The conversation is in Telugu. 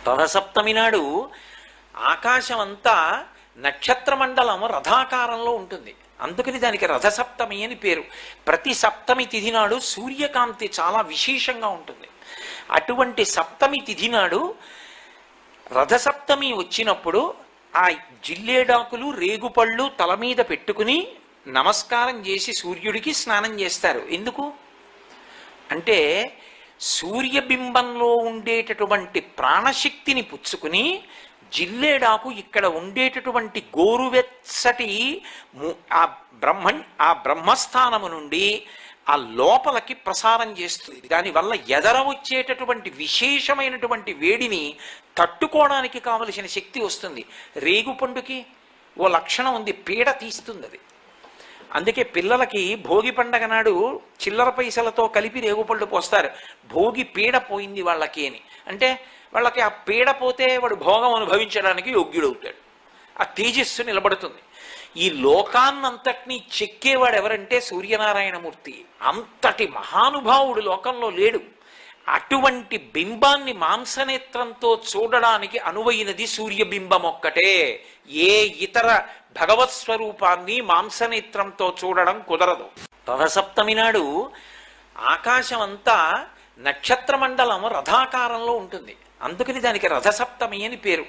రథసప్తమి నాడు ఆకాశమంతా నక్షత్రమండలం రథాకారంలో ఉంటుంది. అందుకని దానికి రథసప్తమి అని పేరు. ప్రతి సప్తమి తిథి నాడు సూర్యకాంతి చాలా విశేషంగా ఉంటుంది. అటువంటి సప్తమి తిథి నాడు రథసప్తమి వచ్చినప్పుడు ఆ జిల్లేడాకులు రేగుపళ్ళు తల మీద పెట్టుకుని నమస్కారం చేసి సూర్యుడికి స్నానం చేస్తారు. ఎందుకు అంటే సూర్యబింబంలో ఉండేటటువంటి ప్రాణశక్తిని పుచ్చుకుని జిల్లేడాకు ఇక్కడ ఉండేటటువంటి గోరువెచ్చటి ఆ బ్రహ్మస్థానము నుండి ఆ లోపలికి ప్రసారం చేస్తుంది. దానివల్ల ఎదర వచ్చేటటువంటి విశేషమైనటువంటి వేడిని తట్టుకోవడానికి కావలసిన శక్తి వస్తుంది. రేగుపండుకి ఓ లక్షణం ఉంది, పీడ తీస్తుంది అది. అందుకే పిల్లలకి భోగి పండగ నాడు చిల్లర పైసలతో కలిపి రేగుపళ్ళు పోస్తారు. భోగి పీడ పోయింది వాళ్ళకి అని. అంటే వాళ్ళకి ఆ పీడ పోతే వాడు భోగం అనుభవించడానికి యోగ్యుడవుతాడు. ఆ తేజస్సు నిలబడుతుంది. ఈ లోకాన్నంతటినీ చెక్కేవాడు ఎవరంటే సూర్యనారాయణమూర్తి. అంతటి మహానుభావుడు లోకంలో లేడు. అటువంటి బింబాన్ని మాంసనేత్రంతో చూడడానికి అనువైనది సూర్యబింబం ఒక్కటే. ఏ ఇతర భగవత్ స్వరూపాన్ని మాంసనేత్రంతో చూడడం కుదరదు. రథసప్తమి నాడు ఆకాశమంతా నక్షత్రమండలం రథాకారంలో ఉంటుంది. అందుకని దానికి రథసప్తమి అని పేరు.